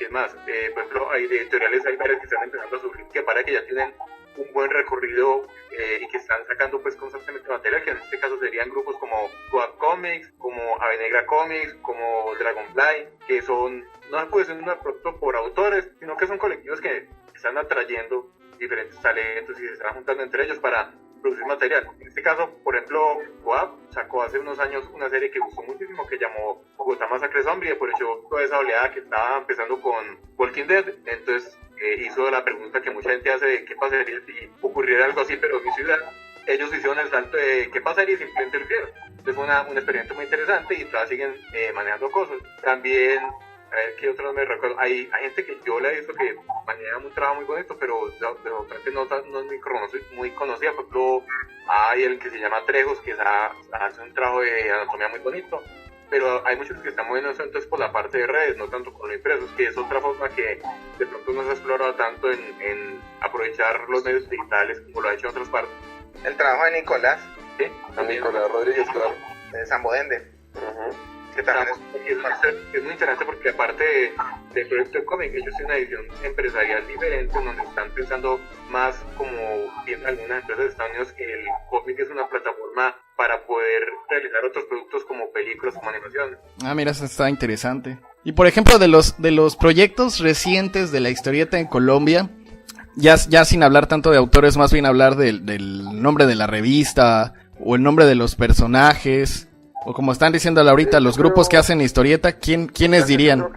Es más, por ejemplo, hay editoriales, hay varias que están empezando a surgir, que para que ya tienen un buen recorrido, y que están sacando pues constantemente material, que en este caso serían grupos como Coab Comics, como Ave Negra Comics, como Dragonfly, que no se puede ser un producto por autores, sino que son colectivos que están atrayendo diferentes talentos y se están juntando entre ellos para producir material. En este caso, por ejemplo, Coab sacó hace unos años una serie que gustó muchísimo, que llamó Bogotá Masacre Zombie, y aprovechó toda esa oleada que estaba empezando con Walking Dead. Entonces hizo la pregunta que mucha gente hace de qué pasaría si ocurriera algo así, pero en mi ciudad. Ellos hicieron el salto de qué pasaría si simplemente lo hicieron. Entonces fue un experimento muy interesante, y todavía siguen manejando cosas. También A ver qué otros me recuerdo. Hay gente que yo le he visto que maneja un trabajo muy bonito, pero de repente no es muy conocida. Por ejemplo, hay el que se llama Trejos, que hace un trabajo de anatomía muy bonito. Pero hay muchos que están moviendo eso entonces por la parte de redes, no tanto con los impresos, que es otra forma que de pronto no se ha explorado tanto en aprovechar los medios digitales como lo ha hecho en otras partes. El trabajo de Nicolás, ¿Sí? Nicolás Rodríguez, claro. de Zambodende, que también Es muy interesante porque aparte del proyecto de cómic, ellos tienen una edición empresarial diferente, donde están pensando más como bien algunas empresas de Estados Unidos, que el cómic es una plataforma para poder realizar otros productos como películas, como animación. Ah, mira, eso está interesante. Y por ejemplo, de los proyectos recientes de la historieta en Colombia, ya sin hablar tanto de autores, más bien hablar del nombre de la revista, o el nombre de los personajes, o como están diciendo ahorita, los grupos que hacen historieta, ¿quiénes dirían?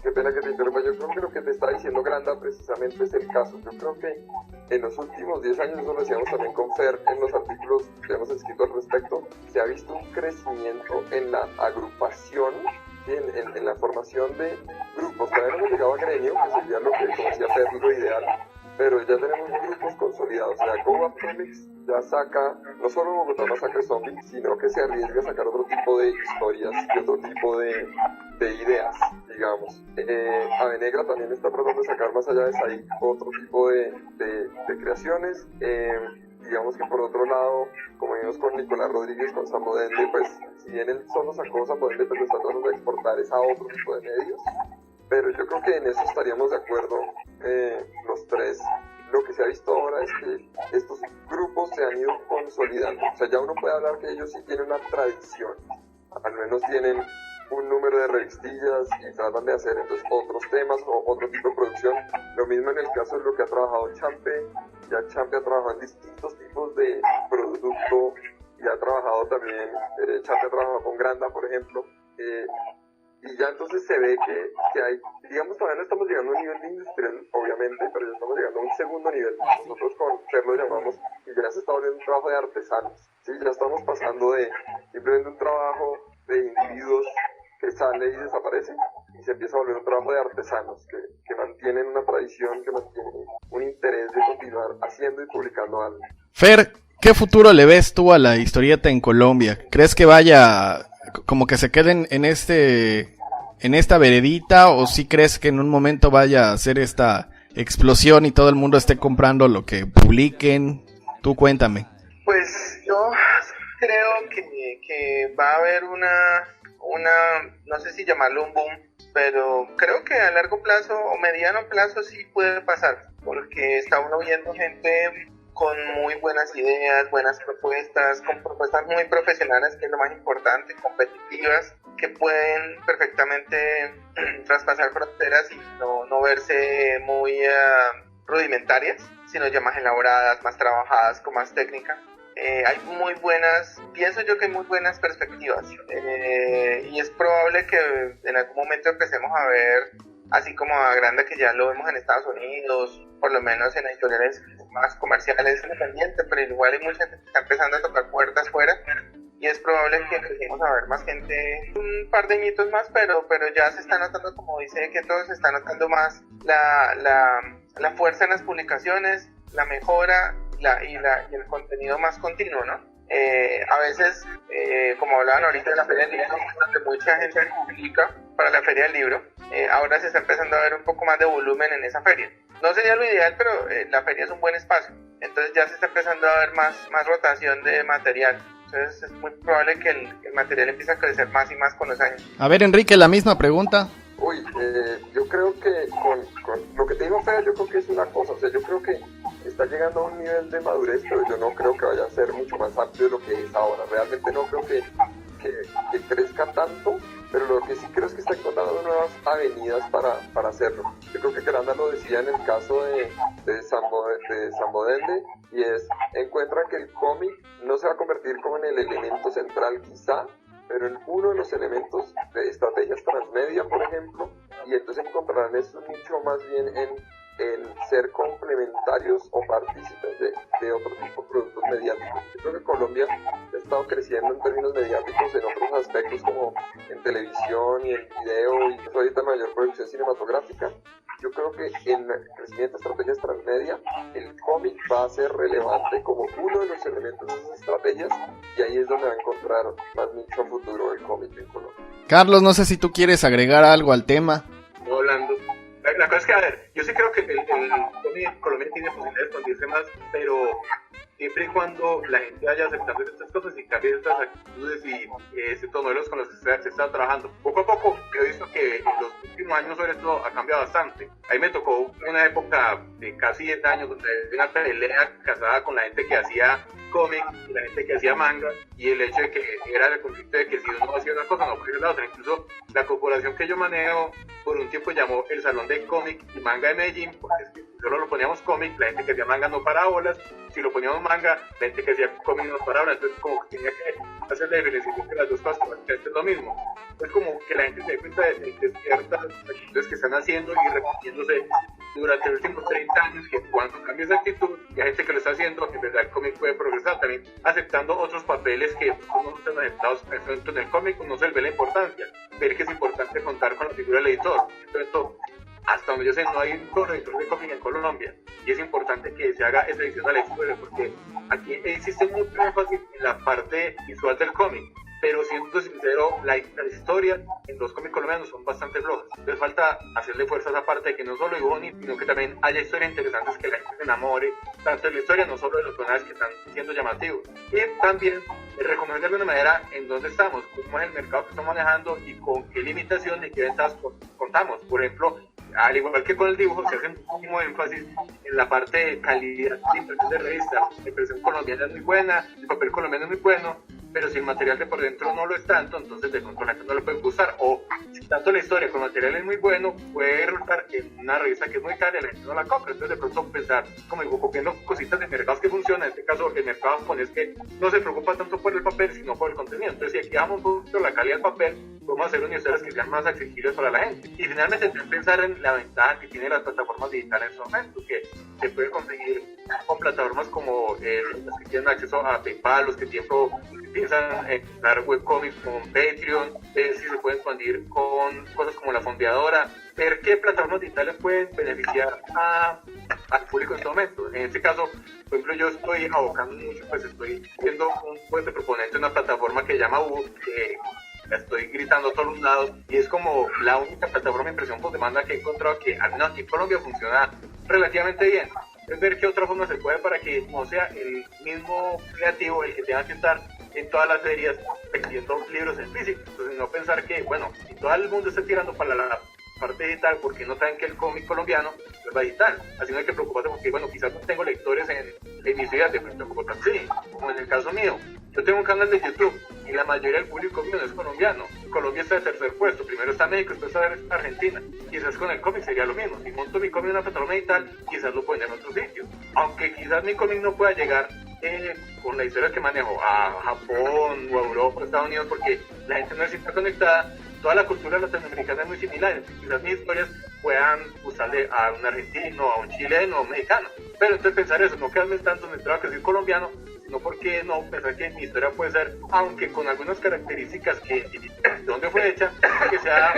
Qué pena que te interrumpa, yo creo que lo que te está diciendo Granda precisamente es el caso. Yo creo que en los últimos 10 años, eso lo decíamos también con Fer en los artículos que hemos escrito al respecto, se ha visto un crecimiento en la agrupación, ¿sí? en la formación de grupos. Todavía no hemos llegado a gremio, que sería lo que, como decía Fer, lo ideal, pero ya tenemos grupos consolidados. O sea, Go Up Comics ya saca, no solo Bogotá Masacre Zombie, sino que se arriesga a sacar otro tipo de historias y otro tipo de ideas, digamos. Ave Negra también está tratando de sacar más allá de Said otro tipo de creaciones. Digamos que por otro lado, como vimos con Nicolás Rodríguez, con Zambodende, pues si bien él solo sacó Zambodende, pues está tratando de exportar esa a otro tipo de medios. Pero yo creo que en eso estaríamos de acuerdo los tres. Lo que se ha visto ahora es que estos grupos se han ido consolidando. O sea, ya uno puede hablar que ellos sí tienen una tradición. Al menos tienen un número de revistillas y tratan de hacer entonces otros temas o otro tipo de producción. Lo mismo en el caso de lo que ha trabajado Champe. Ya Champe ha trabajado en distintos tipos de producto y ha trabajado también, Champe ha trabajado con Granda, por ejemplo. Y ya entonces se ve que hay, digamos, todavía no estamos llegando a un nivel de industrial, obviamente, pero ya estamos llegando a un segundo nivel. Nosotros con Fer lo llamamos, y ya se está volviendo un trabajo de artesanos. ¿Sí? Ya estamos pasando de simplemente un trabajo de individuos que sale y desaparece, y se empieza a volver un trabajo de artesanos que mantienen una tradición, que mantienen un interés de continuar haciendo y publicando algo. Fer, ¿qué futuro le ves tú a la historieta en Colombia? ¿Crees que vaya como que se queden en esta veredita, o si crees que en un momento vaya a hacer esta explosión y todo el mundo esté comprando lo que publiquen? Tú cuéntame. Pues yo creo que va a haber una, no sé si llamarlo un boom, pero creo que a largo plazo o mediano plazo sí puede pasar, porque está uno viendo gente con muy buenas ideas, buenas propuestas, con propuestas muy profesionales, que es lo más importante, competitivas, que pueden perfectamente traspasar fronteras y no verse muy rudimentarias, sino ya más elaboradas, más trabajadas, con más técnica. Hay muy buenas, pienso yo que hay muy buenas perspectivas, y es probable que en algún momento empecemos a ver, así como a Grande, que ya lo vemos en Estados Unidos, por lo menos en editoriales más comerciales independientes, pero igual hay mucha gente que está empezando a tocar puertas fuera, y es probable que empecemos a ver más gente, un par de añitos más, pero ya se está notando, como dice que todos se está notando más la fuerza en las publicaciones, la mejora y el contenido más continuo, ¿no? A veces, como hablaban ahorita de la Feria del Libro, donde mucha gente publica para la Feria del Libro, ahora se está empezando a ver un poco más de volumen en esa feria. No sería lo ideal, pero la feria es un buen espacio, entonces ya se está empezando a ver más rotación de material. Entonces es muy probable que el material empiece a crecer más y más con los años. A ver, Enrique, la misma pregunta. Uy, yo creo que con lo que te digo, Fer, yo creo que es una cosa, o sea, yo creo que está llegando a un nivel de madurez, pero yo no creo que vaya a ser mucho más amplio de lo que es ahora. Realmente no creo que crezca tanto, pero lo que sí creo es que está encontrando nuevas avenidas para hacerlo. Yo creo que Granda lo decía en el caso de Zambodende, y es, encuentran que el cómic no se va a convertir como en el elemento central quizá, pero en uno de los elementos de estrategias transmedia, por ejemplo, y entonces encontrarán eso mucho más bien en ser complementarios o partícipes de otro tipo de productos mediáticos. Yo creo que Colombia ha estado creciendo en términos mediáticos en otros aspectos como en televisión y en video y ahorita mayor producción cinematográfica. Yo creo que en el crecimiento de estrategias transmedia, el cómic va a ser relevante como uno de los elementos de esas estrategias y ahí es donde va a encontrar más nicho a futuro el cómic en Colombia. Carlos, no sé si tú quieres agregar algo al tema. No, hablando. La cosa es que, a ver, yo sí creo que el cómic Colombia tiene posibilidades de expandirse más, pero siempre y cuando la gente vaya aceptando estas cosas y cambie estas actitudes y estos modelos con los que se está trabajando. Poco a poco, yo he visto que en los últimos años sobre esto ha cambiado bastante. A mí me tocó una época de casi 10 años donde había una pelea casada con la gente que hacía cómic y la gente que hacía manga, y el hecho de que era el conflicto de que si uno hacía una cosa no podía la otra. Incluso la corporación que yo manejo por un tiempo llamó el Salón de Cómic y Manga de Medellín, porque es que solo lo poníamos cómic, la gente que hacía manga no paraba bolas, si lo poníamos manga, la gente que hacía cómic no paraba bolas, entonces como que tenía que hacer la diferenciación entre las dos cosas, porque esto es lo mismo. Es como que la gente se dé cuenta de ciertas actitudes que están haciendo y repitiéndose durante los últimos 30 años, que cuando cambia esa actitud y hay gente que lo está haciendo, en verdad el cómic puede progresar, también aceptando otros papeles que no están aceptados en el cómic, no se le ve la importancia, ver que es importante contar con la figura del editor. Entonces, hasta donde yo sé, no hay un solo editor de cómic en Colombia, y es importante que se haga esa edición a la historia, porque aquí existe mucho énfasis en la parte visual del cómic, pero siendo sincero, la historia en los cómics colombianos son bastante flojas. Les falta hacerle fuerza a esa parte de que no solo es bonito, sino que también haya historias interesantes que la gente se enamore, tanto de la historia, no solo de los personajes que están siendo llamativos. Y también reconocer de alguna manera en dónde estamos, cómo es el mercado que estamos manejando y con qué limitaciones y qué ventajas contamos. Por ejemplo, al igual que con el dibujo, se hace muchísimo énfasis en la parte de calidad de impresión de revista. La impresión colombiana es muy buena, el papel colombiano es muy bueno, pero si el material de por dentro no lo es tanto, entonces de pronto la gente no lo puede gustar. O si tanto la historia con material es muy bueno, puede resultar en una revista que es muy cara y la gente no la compra. Entonces de pronto pensar, como digo, copiando cositas de mercados que funcionan, en este caso el mercado japonés, que no se preocupa tanto por el papel, sino por el contenido. Entonces si aquí damos un poquito la calidad del papel, podemos hacer unas historias que sean más accesibles para la gente. Y finalmente también pensar en la ventaja que tienen las plataformas digitales en su momento, que se puede conseguir con plataformas como las que tienen acceso a PayPal, los que piensan en dar webcomics con Patreon, ver si se puede expandir con cosas como la fondeadora, ver qué plataformas digitales pueden beneficiar al público en este momento. En este caso, por ejemplo, yo estoy abocando mucho, pues estoy siendo un fuerte proponente de una plataforma que se llama Ubu, que la estoy gritando a todos los lados, y es como la única plataforma de impresión por demanda que he encontrado que al menos aquí en Colombia funciona relativamente bien. Es ver qué otra forma se puede para que no sea el mismo creativo el que tenga que estar en todas las ferias vendiendo libros en físico. Entonces no pensar que, bueno, si todo el mundo está tirando para la parte digital, porque no saben que el cómic colombiano es digital. Así no hay que preocuparse porque, bueno, quizás no tengo lectores en mi ciudad, de pronto sí, como en el caso mío. Yo tengo un canal de YouTube y la mayoría del público mío no es colombiano. Colombia está de tercer puesto, primero está México, después está Argentina. Quizás con el cómic sería lo mismo. Si monto mi cómic en una plataforma digital, quizás lo pueden en otro sitio. Aunque quizás mi cómic no pueda llegar con la historia que manejo a Japón o a Europa o Estados Unidos, porque la gente no está conectada. Toda la cultura latinoamericana es muy similar, quizás mis historias puedan gustarle a un argentino, a un chileno, a un mexicano, pero entonces pensar eso, no quedarme tanto centrado que soy colombiano, sino porque no pensar que mi historia puede ser, aunque con algunas características que de dónde fue hecha, que sea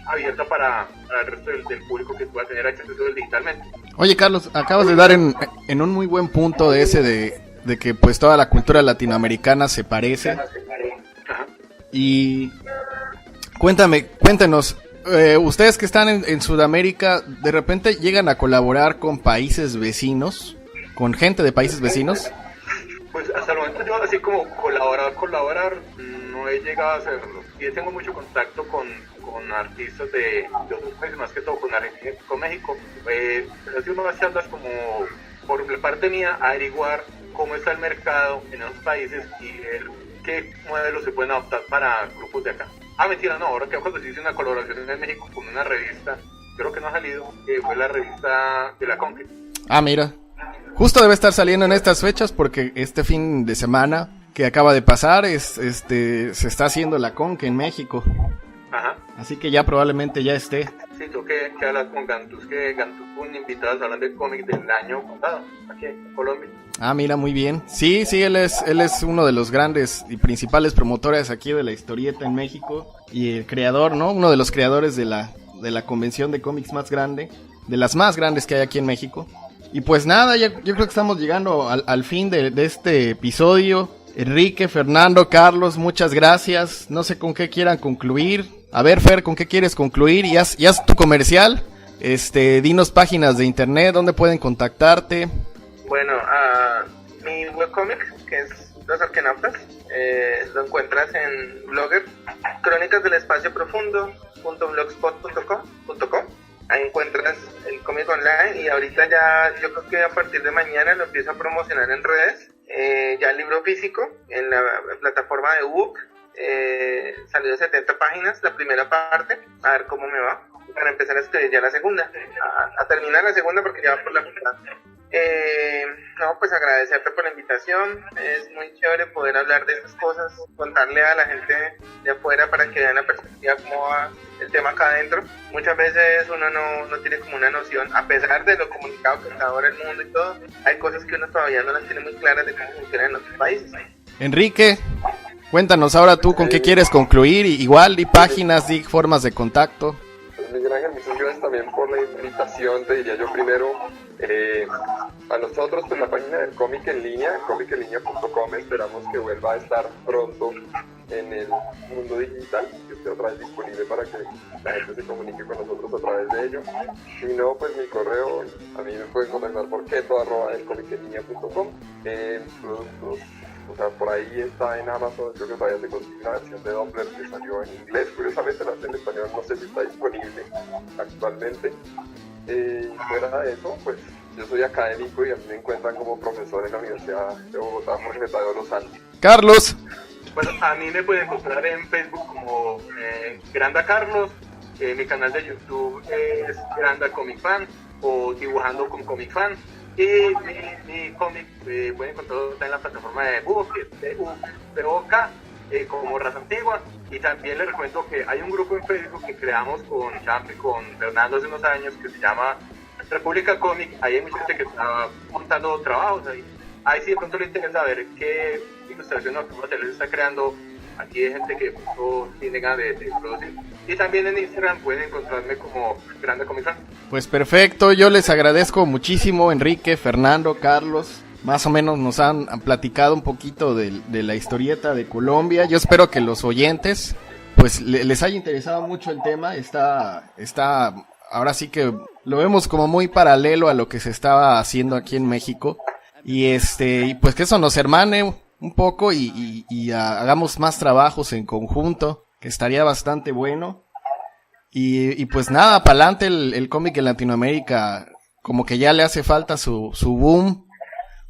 abierta para el resto del público que pueda tener acceso digitalmente. Oye Carlos, acabas de dar en un muy buen punto de ese de que pues toda la cultura latinoamericana se parece. Ajá. Y cuéntanos, ustedes que están en Sudamérica, ¿de repente llegan a colaborar con países vecinos? ¿Con gente de países vecinos? Pues hasta el momento yo así como colaborar, no he llegado a hacerlo. Yo tengo mucho contacto con artistas de otros países, más que todo con Argentina y con México. He sido unas charlas como por parte mía a averiguar cómo está el mercado en esos países y ver qué modelos se pueden adoptar para grupos de acá. Mentira, no, ahora que cuando se hizo una colaboración en México con una revista, creo que no ha salido, que fue la revista de la Conque. Mira, justo debe estar saliendo en estas fechas porque este fin de semana que acaba de pasar se está haciendo la Conque en México. Ajá. Así que ya probablemente ya esté. Sí, tengo que que hablar con Gantus, que Gantus fue un invitado al Salón del Cómic del año pasado, aquí en Colombia. Ah, mira, muy bien. Sí, él es uno de los grandes y principales promotores aquí de la historieta en México y el creador, ¿no? Uno de los creadores de la convención de cómics más grande, de las más grandes que hay aquí en México. Y pues nada, yo creo que estamos llegando al fin de este episodio. Enrique, Fernando, Carlos, muchas gracias. No sé con qué quieran concluir. A ver, Fer, ¿con qué quieres concluir? Y haz tu comercial. Dinos páginas de internet, ¿dónde pueden contactarte? Bueno, mi webcomic, que es Los Arquenautas, lo encuentras en Blogger, Crónicas del Espacio Profundo.blogspot.com. Ahí encuentras el cómic online y ahorita ya, yo creo que a partir de mañana lo empiezo a promocionar en redes. Ya el libro físico en la plataforma de ebook. Salió de 70 páginas la primera parte, a ver cómo me va, para empezar a escribir ya la segunda, a terminar la segunda porque ya va por la mitad. No, pues agradecerte por la invitación, es muy chévere poder hablar de estas cosas, contarle a la gente de afuera para que vean la perspectiva, cómo va el tema acá adentro. Muchas veces uno no tiene como una noción, a pesar de lo comunicado que está ahora el mundo y todo, hay cosas que uno todavía no las tiene muy claras de cómo funcionan en otros países. Enrique, cuéntanos ahora tú con qué quieres concluir, igual, y páginas, y formas de contacto. Pues Miguel Ángel, muchas gracias también por la invitación, te diría yo primero, a nosotros pues la página del cómic en línea, comicenlinea.com, esperamos que vuelva a estar pronto en el mundo digital, que esté otra vez disponible para que la gente se comunique con nosotros a través de ello. Si no, pues mi correo, a mí me pueden contactar por keto@elcomicenlinea.com. Productos, o sea, por ahí está en Amazon, creo que todavía se consigue la versión de Doppler que salió en inglés, curiosamente la en español no sé si está disponible actualmente. Fuera de eso, pues yo soy académico y a mí me encuentran como profesor en la Universidad de Bogotá, Jorge Tadeo Lozano. Carlos. Bueno, a mí me pueden encontrar en Facebook como Granda Carlos, mi canal de YouTube es Granda Comic Fan o Dibujando con Comic Fan. Y mi cómic pueden encontrarlo en la plataforma de Book, como Raza Antigua. Y también les recuerdo que hay un grupo en Facebook que creamos con Champi, con Fernando hace unos años, que se llama República Comic. Ahí hay mucha gente que está montando trabajos ahí. Ahí sí de pronto le interesa ver qué ilustración o qué material está creando. Aquí hay gente que tiene ganas de producir. Y también en Instagram pueden encontrarme como Grande Comic Fan. Pues perfecto, yo les agradezco muchísimo, Enrique, Fernando, Carlos. Más o menos nos han platicado un poquito de la historieta de Colombia. Yo espero que los oyentes pues les haya interesado mucho el tema. Está ahora sí que lo vemos como muy paralelo a lo que se estaba haciendo aquí en México. Y pues que eso nos hermane un poco y hagamos más trabajos en conjunto, que estaría bastante bueno. Y pues nada, para adelante el cómic en Latinoamérica, como que ya le hace falta su boom,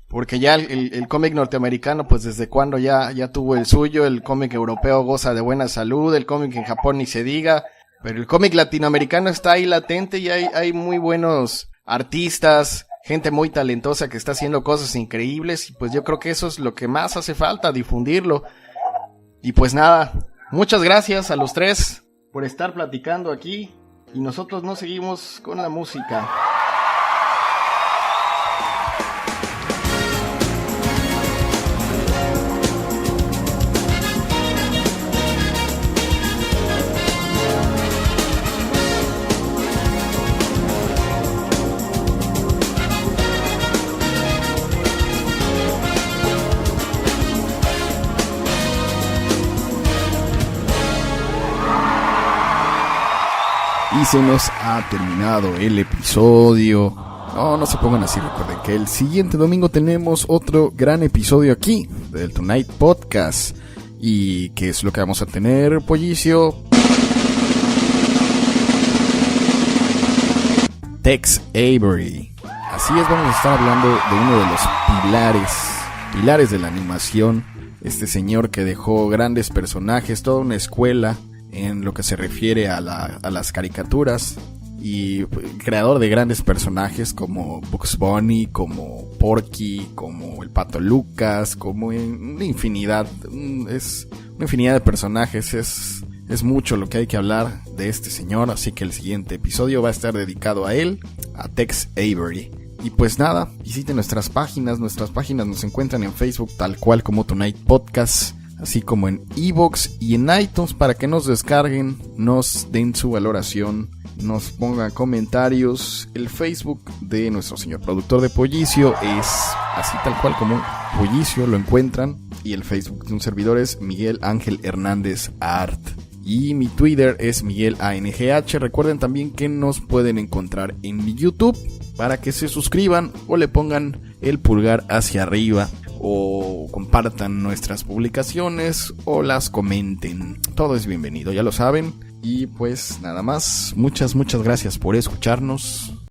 porque ya el cómic norteamericano, pues desde cuando ya tuvo el suyo, el cómic europeo goza de buena salud, el cómic en Japón ni se diga, pero el cómic latinoamericano está ahí latente y hay muy buenos artistas, gente muy talentosa que está haciendo cosas increíbles, y pues yo creo que eso es lo que más hace falta, difundirlo. Y pues nada, muchas gracias a los tres por estar platicando aquí, y nosotros nos seguimos con la música. Y se nos ha terminado el episodio. No se pongan así, recuerden que el siguiente domingo tenemos otro gran episodio aquí del Tonight Podcast. ¿Y qué es lo que vamos a tener, Pollicio? Tex Avery. Así es, vamos a estar hablando de uno de los pilares de la animación. Este señor que dejó grandes personajes, toda una escuela en lo que se refiere a las caricaturas, y creador de grandes personajes como Bugs Bunny, como Porky, como el Pato Lucas, como una infinidad de personajes. Es Es mucho lo que hay que hablar de este señor, así que el siguiente episodio va a estar dedicado a él, a Tex Avery. Y pues nada, visiten nuestras páginas nos encuentran en Facebook tal cual como Tonight Podcast, así como en iVoox y en iTunes para que nos descarguen, nos den su valoración, nos pongan comentarios. El Facebook de nuestro señor productor de Pollicio es así tal cual como Pollicio, lo encuentran. Y el Facebook de un servidor es Miguel Ángel Hernández Art. Y mi Twitter es Miguel ANGH. Recuerden también que nos pueden encontrar en YouTube para que se suscriban o le pongan el pulgar hacia arriba o compartan nuestras publicaciones o las comenten. Todo es bienvenido, ya lo saben. Y pues nada más, muchas gracias por escucharnos.